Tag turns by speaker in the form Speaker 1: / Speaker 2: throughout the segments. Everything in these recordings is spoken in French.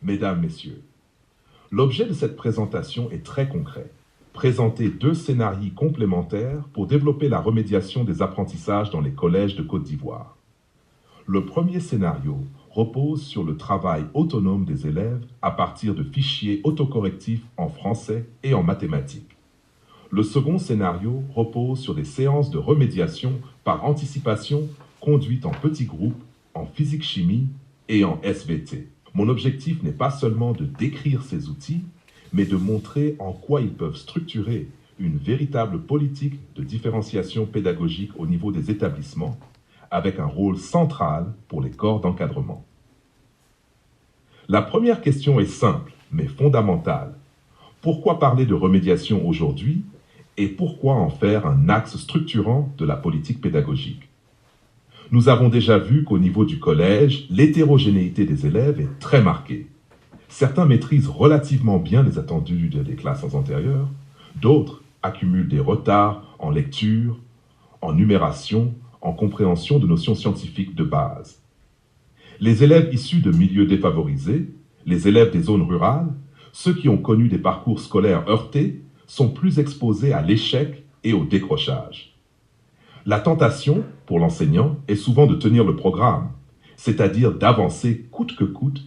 Speaker 1: Mesdames, Messieurs, l'objet de cette présentation est très concret. Présenter deux scénarios complémentaires pour développer la remédiation des apprentissages dans les collèges de Côte d'Ivoire. Le premier scénario repose sur le travail autonome des élèves à partir de fichiers autocorrectifs en français et en mathématiques. Le second scénario repose sur des séances de remédiation par anticipation conduites en petits groupes, en physique-chimie et en SVT. Mon objectif n'est pas seulement de décrire ces outils, mais de montrer en quoi ils peuvent structurer une véritable politique de différenciation pédagogique au niveau des établissements, avec un rôle central pour les corps d'encadrement. La première question est simple, mais fondamentale. Pourquoi parler de remédiation aujourd'hui et pourquoi en faire un axe structurant de la politique pédagogique? Nous avons déjà vu qu'au niveau du collège, l'hétérogénéité des élèves est très marquée. Certains maîtrisent relativement bien les attendus des classes antérieures, d'autres accumulent des retards en lecture, en numération, en compréhension de notions scientifiques de base. Les élèves issus de milieux défavorisés, les élèves des zones rurales, ceux qui ont connu des parcours scolaires heurtés, sont plus exposés à l'échec et au décrochage. La tentation, pour l'enseignant, est souvent de tenir le programme, c'est-à-dire d'avancer coûte que coûte,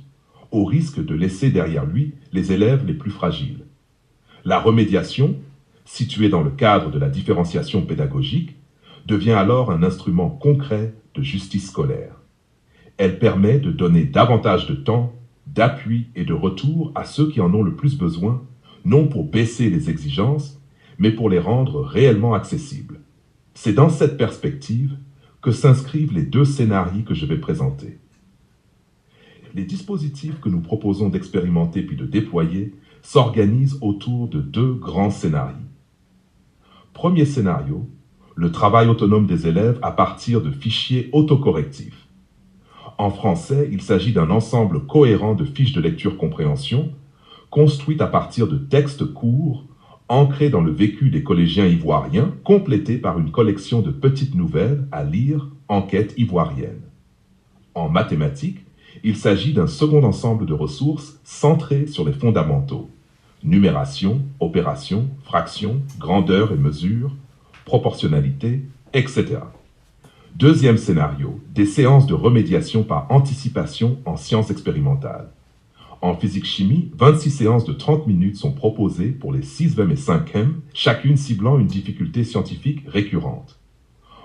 Speaker 1: au risque de laisser derrière lui les élèves les plus fragiles. La remédiation, située dans le cadre de la différenciation pédagogique, devient alors un instrument concret de justice scolaire. Elle permet de donner davantage de temps, d'appui et de retour à ceux qui en ont le plus besoin, non pour baisser les exigences, mais pour les rendre réellement accessibles. C'est dans cette perspective que s'inscrivent les deux scénarios que je vais présenter. Les dispositifs que nous proposons d'expérimenter puis de déployer s'organisent autour de deux grands scénarios. Premier scénario, le travail autonome des élèves à partir de fichiers autocorrectifs. En français, il s'agit d'un ensemble cohérent de fiches de lecture-compréhension construites à partir de textes courts, ancrés dans le vécu des collégiens ivoiriens, complétés par une collection de petites nouvelles à lire en quête ivoirienne. En mathématiques, il s'agit d'un second ensemble de ressources centrées sur les fondamentaux: numération, opération, fraction, grandeur et mesure, proportionnalité, etc. Deuxième scénario, des séances de remédiation par anticipation en sciences expérimentales. En physique-chimie, 26 séances de 30 minutes sont proposées pour les 6e et 5e, chacune ciblant une difficulté scientifique récurrente.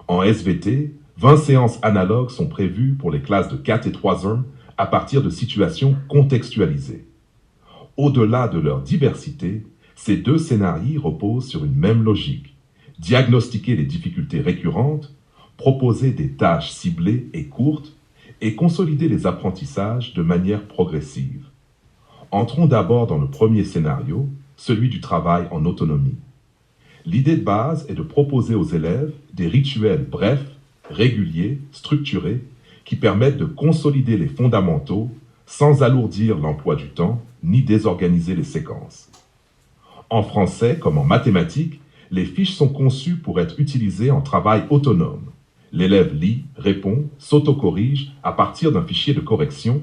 Speaker 1: En SVT, 20 séances analogues sont prévues pour les classes de 4 et 3e à partir de situations contextualisées. Au-delà de leur diversité, ces deux scénarios reposent sur une même logique: diagnostiquer les difficultés récurrentes, proposer des tâches ciblées et courtes, et consolider les apprentissages de manière progressive. Entrons d'abord dans le premier scénario, celui du travail en autonomie. L'idée de base est de proposer aux élèves des rituels brefs, réguliers, structurés, qui permettent de consolider les fondamentaux sans alourdir l'emploi du temps ni désorganiser les séquences. En français comme en mathématiques, les fiches sont conçues pour être utilisées en travail autonome. L'élève lit, répond, s'autocorrige à partir d'un fichier de correction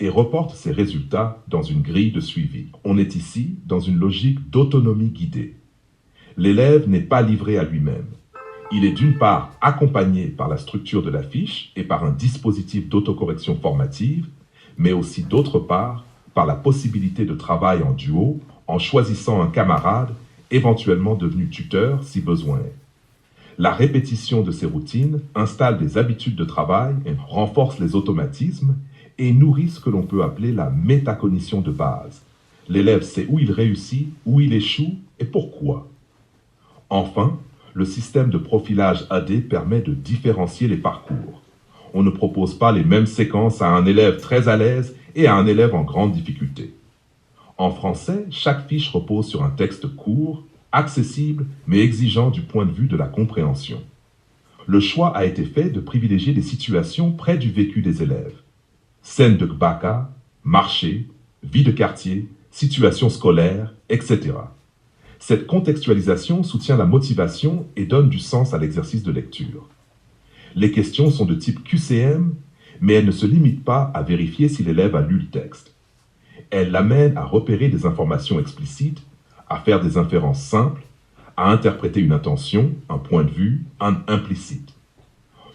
Speaker 1: et reporte ses résultats dans une grille de suivi. On est ici dans une logique d'autonomie guidée. L'élève n'est pas livré à lui-même. Il est d'une part accompagné par la structure de la fiche et par un dispositif d'autocorrection formative, mais aussi d'autre part par la possibilité de travail en duo en choisissant un camarade, éventuellement devenu tuteur si besoin est. La répétition de ces routines installe des habitudes de travail, renforce les automatismes et nourrit ce que l'on peut appeler la métacognition de base. L'élève sait où il réussit, où il échoue et pourquoi. Enfin, le système de profilage AD permet de différencier les parcours. On ne propose pas les mêmes séquences à un élève très à l'aise et à un élève en grande difficulté. En français, chaque fiche repose sur un texte court, accessible mais exigeant du point de vue de la compréhension. Le choix a été fait de privilégier des situations près du vécu des élèves. Scène de Gbaka, marché, vie de quartier, situation scolaire, etc. Cette contextualisation soutient la motivation et donne du sens à l'exercice de lecture. Les questions sont de type QCM, mais elles ne se limitent pas à vérifier si l'élève a lu le texte. Elle l'amène à repérer des informations explicites, à faire des inférences simples, à interpréter une intention, un point de vue, un implicite.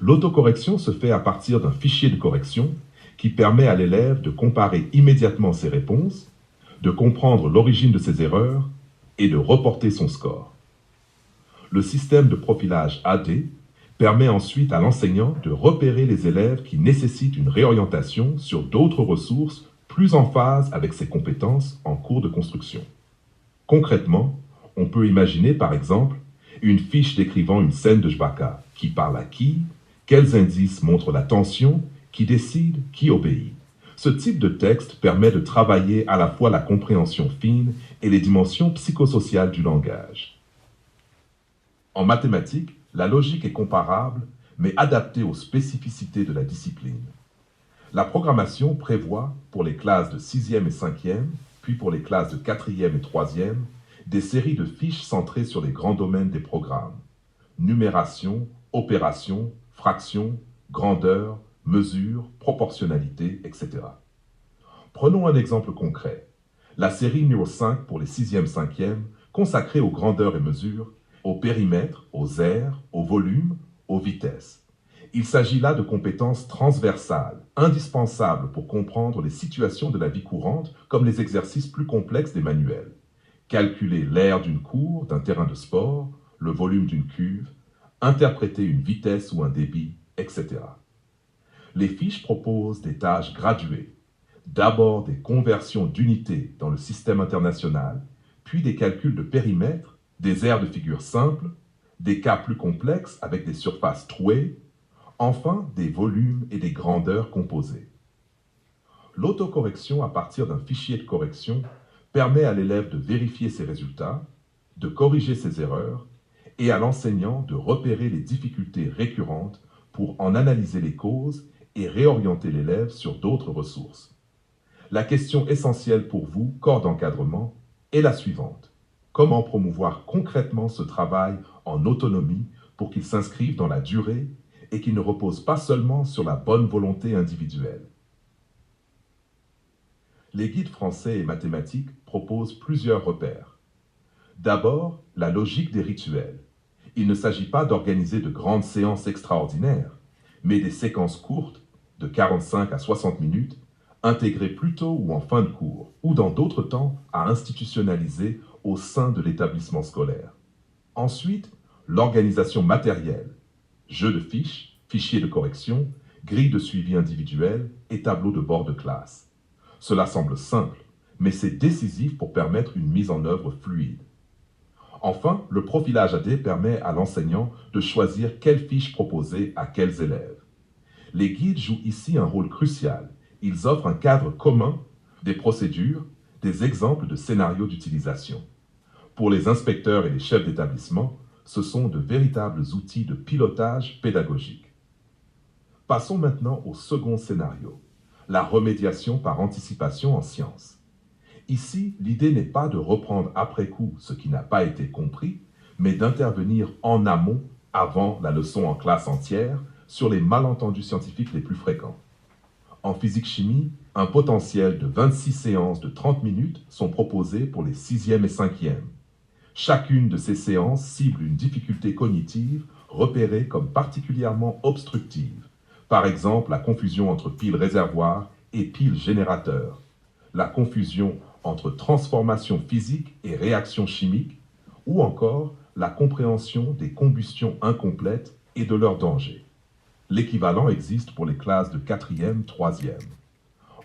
Speaker 1: L'autocorrection se fait à partir d'un fichier de correction qui permet à l'élève de comparer immédiatement ses réponses, de comprendre l'origine de ses erreurs et de reporter son score. Le système de profilage AD permet ensuite à l'enseignant de repérer les élèves qui nécessitent une réorientation sur d'autres ressources plus en phase avec ses compétences en cours de construction. Concrètement, on peut imaginer par exemple une fiche décrivant une scène de Chewbacca, qui parle à qui, quels indices montrent la tension, qui décide, qui obéit. Ce type de texte permet de travailler à la fois la compréhension fine et les dimensions psychosociales du langage. En mathématiques, la logique est comparable, mais adaptée aux spécificités de la discipline. La programmation prévoit, pour les classes de 6e et 5e, puis pour les classes de 4e et 3e, des séries de fiches centrées sur les grands domaines des programmes: numération, opération, fraction, grandeur, mesure, proportionnalité, etc. Prenons un exemple concret. La série numéro 5 pour les 6e, 5e, consacrée aux grandeurs et mesures, au périmètre, aux aires, au volume, aux vitesses. Il s'agit là de compétences transversales, indispensables pour comprendre les situations de la vie courante comme les exercices plus complexes des manuels. Calculer l'aire d'une cour, d'un terrain de sport, le volume d'une cuve, interpréter une vitesse ou un débit, etc. Les fiches proposent des tâches graduées. D'abord des conversions d'unités dans le système international, puis des calculs de périmètre, des aires de figures simples, des cas plus complexes avec des surfaces trouées, enfin des volumes et des grandeurs composées. L'autocorrection à partir d'un fichier de correction permet à l'élève de vérifier ses résultats, de corriger ses erreurs et à l'enseignant de repérer les difficultés récurrentes pour en analyser les causes et réorienter l'élève sur d'autres ressources. La question essentielle pour vous, corps d'encadrement, est la suivante. Comment promouvoir concrètement ce travail en autonomie pour qu'il s'inscrive dans la durée et qu'il ne repose pas seulement sur la bonne volonté individuelle? Les guides français et mathématiques proposent plusieurs repères. D'abord, la logique des rituels. Il ne s'agit pas d'organiser de grandes séances extraordinaires, mais des séquences courtes, de 45 à 60 minutes, intégrées plus tôt ou en fin de cours, ou dans d'autres temps à institutionnaliser au sein de l'établissement scolaire. Ensuite, l'organisation matérielle, jeux de fiches, fichiers de correction, grilles de suivi individuelles et tableaux de bord de classe. Cela semble simple, mais c'est décisif pour permettre une mise en œuvre fluide. Enfin, le profilage AD permet à l'enseignant de choisir quelles fiches proposer à quels élèves. Les guides jouent ici un rôle crucial. Ils offrent un cadre commun, des procédures, des exemples de scénarios d'utilisation. Pour les inspecteurs et les chefs d'établissement, ce sont de véritables outils de pilotage pédagogique. Passons maintenant au second scénario, la remédiation par anticipation en sciences. Ici, l'idée n'est pas de reprendre après coup ce qui n'a pas été compris, mais d'intervenir en amont, avant la leçon en classe entière, sur les malentendus scientifiques les plus fréquents. En physique-chimie, un potentiel de 26 séances de 30 minutes sont proposées pour les 6e et 5e. Chacune de ces séances cible une difficulté cognitive repérée comme particulièrement obstructive. Par exemple, la confusion entre pile réservoir et pile générateur, la confusion entre transformation physique et réaction chimique, ou encore la compréhension des combustions incomplètes et de leurs dangers. L'équivalent existe pour les classes de 4e, 3e.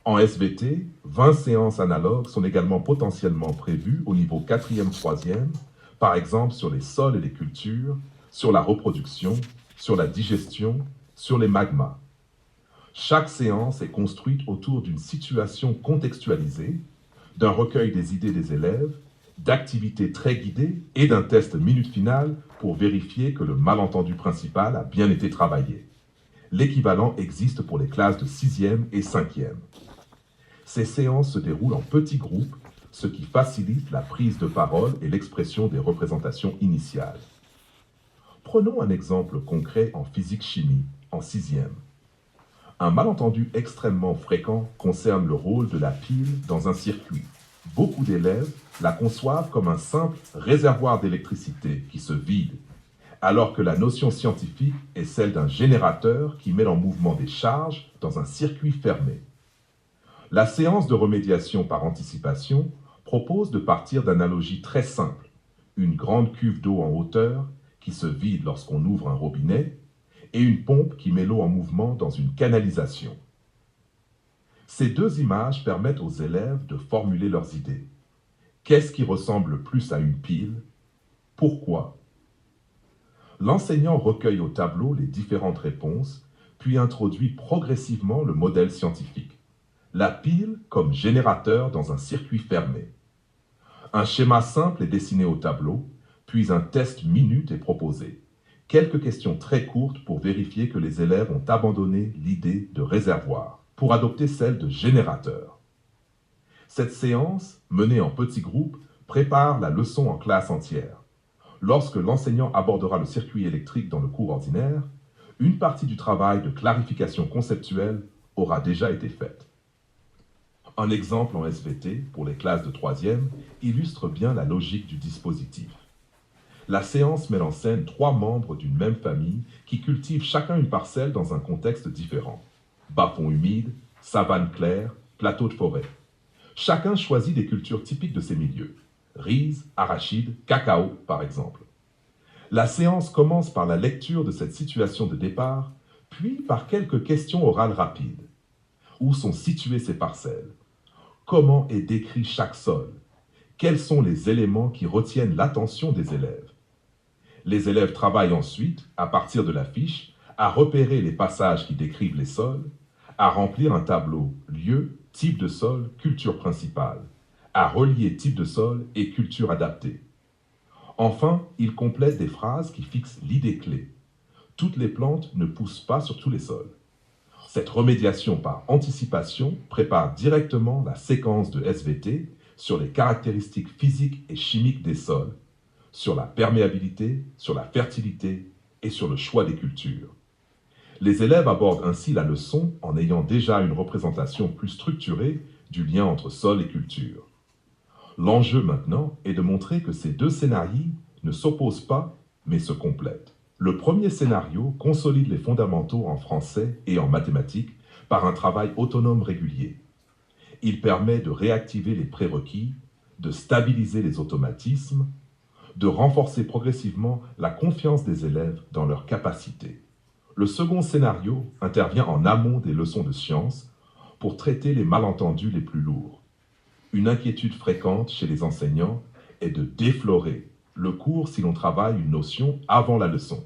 Speaker 1: En SVT, 20 séances analogues sont également potentiellement prévues au niveau 4e, 3e, par exemple sur les sols et les cultures, sur la reproduction, sur la digestion, sur les magmas. Chaque séance est construite autour d'une situation contextualisée, d'un recueil des idées des élèves, d'activités très guidées et d'un test minute finale pour vérifier que le malentendu principal a bien été travaillé. L'équivalent existe pour les classes de 6e et 5e. Ces séances se déroulent en petits groupes, ce qui facilite la prise de parole et l'expression des représentations initiales. Prenons un exemple concret en physique-chimie, en 6e. Un malentendu extrêmement fréquent concerne le rôle de la pile dans un circuit. Beaucoup d'élèves la conçoivent comme un simple réservoir d'électricité qui se vide, alors que la notion scientifique est celle d'un générateur qui met en mouvement des charges dans un circuit fermé. La séance de remédiation par anticipation propose de partir d'analogies très simples. Une grande cuve d'eau en hauteur qui se vide lorsqu'on ouvre un robinet et une pompe qui met l'eau en mouvement dans une canalisation. Ces deux images permettent aux élèves de formuler leurs idées. Qu'est-ce qui ressemble le plus à une pile? Pourquoi? L'enseignant recueille au tableau les différentes réponses, puis introduit progressivement le modèle scientifique. La pile comme générateur dans un circuit fermé. Un schéma simple est dessiné au tableau, puis un test minute est proposé. Quelques questions très courtes pour vérifier que les élèves ont abandonné l'idée de réservoir, pour adopter celle de générateur. Cette séance, menée en petits groupes, prépare la leçon en classe entière. Lorsque l'enseignant abordera le circuit électrique dans le cours ordinaire, une partie du travail de clarification conceptuelle aura déjà été faite. Un exemple en SVT, pour les classes de 3e, illustre bien la logique du dispositif. La séance met en scène 3 membres d'une même famille qui cultivent chacun une parcelle dans un contexte différent. Bas-fonds humides, savane claire, plateau de forêt. Chacun choisit des cultures typiques de ces milieux. Riz, arachide, cacao, par exemple. La séance commence par la lecture de cette situation de départ, puis par quelques questions orales rapides. Où sont situées ces parcelles? Comment est décrit chaque sol? Quels sont les éléments qui retiennent l'attention des élèves? Les élèves travaillent ensuite, à partir de la fiche, à repérer les passages qui décrivent les sols, à remplir un tableau lieu, type de sol, culture principale, à relier type de sol et culture adaptée. Enfin, ils complètent des phrases qui fixent l'idée clé. Toutes les plantes ne poussent pas sur tous les sols. Cette remédiation par anticipation prépare directement la séquence de SVT sur les caractéristiques physiques et chimiques des sols, sur la perméabilité, sur la fertilité et sur le choix des cultures. Les élèves abordent ainsi la leçon en ayant déjà une représentation plus structurée du lien entre sol et culture. L'enjeu maintenant est de montrer que ces deux scénarios ne s'opposent pas, mais se complètent. Le premier scénario consolide les fondamentaux en français et en mathématiques par un travail autonome régulier. Il permet de réactiver les prérequis, de stabiliser les automatismes, de renforcer progressivement la confiance des élèves dans leurs capacités. Le second scénario intervient en amont des leçons de sciences pour traiter les malentendus les plus lourds. Une inquiétude fréquente chez les enseignants est de déflorer le cours si l'on travaille une notion avant la leçon.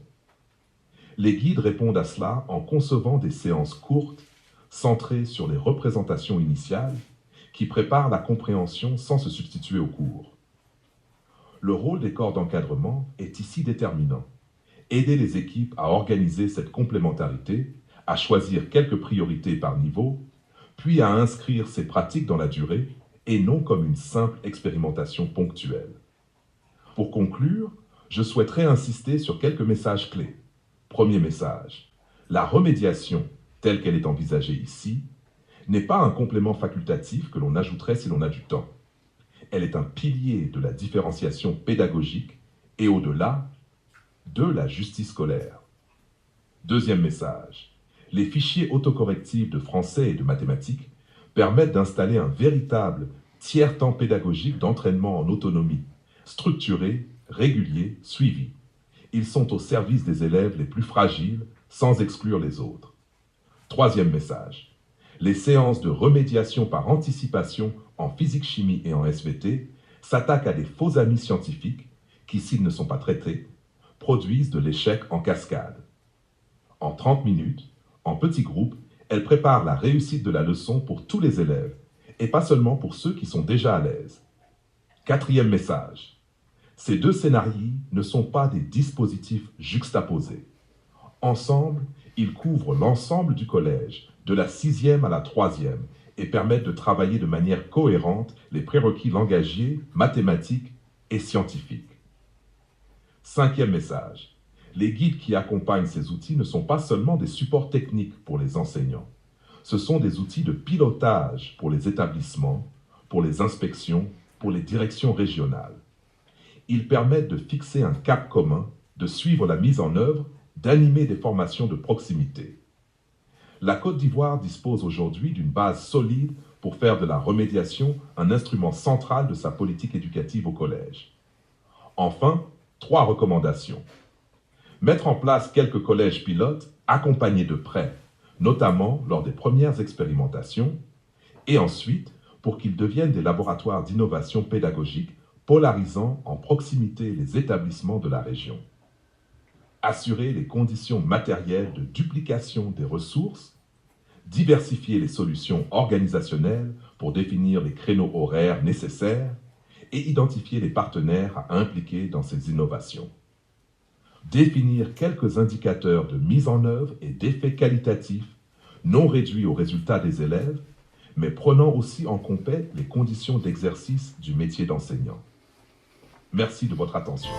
Speaker 1: Les guides répondent à cela en concevant des séances courtes, centrées sur les représentations initiales, qui préparent la compréhension sans se substituer au cours. Le rôle des corps d'encadrement est ici déterminant. Aider les équipes à organiser cette complémentarité, à choisir quelques priorités par niveau, puis à inscrire ces pratiques dans la durée et non comme une simple expérimentation ponctuelle. Pour conclure, je souhaiterais insister sur quelques messages clés. Premier message, la remédiation, telle qu'elle est envisagée ici, n'est pas un complément facultatif que l'on ajouterait si l'on a du temps. Elle est un pilier de la différenciation pédagogique et au-delà, de la justice scolaire. Deuxième message, les fichiers autocorrectifs de français et de mathématiques permettent d'installer un véritable tiers-temps pédagogique d'entraînement en autonomie, structuré, régulier, suivi. Ils sont au service des élèves les plus fragiles, sans exclure les autres. Troisième message, les séances de remédiation par anticipation en physique-chimie et en SVT s'attaquent à des faux amis scientifiques qui, s'ils ne sont pas traités, produisent de l'échec en cascade. En 30 minutes, en petits groupes, elles préparent la réussite de la leçon pour tous les élèves, et pas seulement pour ceux qui sont déjà à l'aise. Quatrième message, ces deux scénarios ne sont pas des dispositifs juxtaposés. Ensemble, ils couvrent l'ensemble du collège, de la 6e à la 3e, et permettent de travailler de manière cohérente les prérequis langagiers, mathématiques et scientifiques. Cinquième message, les guides qui accompagnent ces outils ne sont pas seulement des supports techniques pour les enseignants. Ce sont des outils de pilotage pour les établissements, pour les inspections, pour les directions régionales. Ils permettent de fixer un cap commun, de suivre la mise en œuvre, d'animer des formations de proximité. La Côte d'Ivoire dispose aujourd'hui d'une base solide pour faire de la remédiation un instrument central de sa politique éducative au collège. Enfin, 3 recommandations. Mettre en place quelques collèges pilotes accompagnés de près, notamment lors des premières expérimentations, et ensuite pour qu'ils deviennent des laboratoires d'innovation pédagogique polarisant en proximité les établissements de la région. Assurer les conditions matérielles de duplication des ressources, diversifier les solutions organisationnelles pour définir les créneaux horaires nécessaires et identifier les partenaires à impliquer dans ces innovations. Définir quelques indicateurs de mise en œuvre et d'effets qualitatifs non réduits aux résultats des élèves, mais prenant aussi en compte les conditions d'exercice du métier d'enseignant. Merci de votre attention.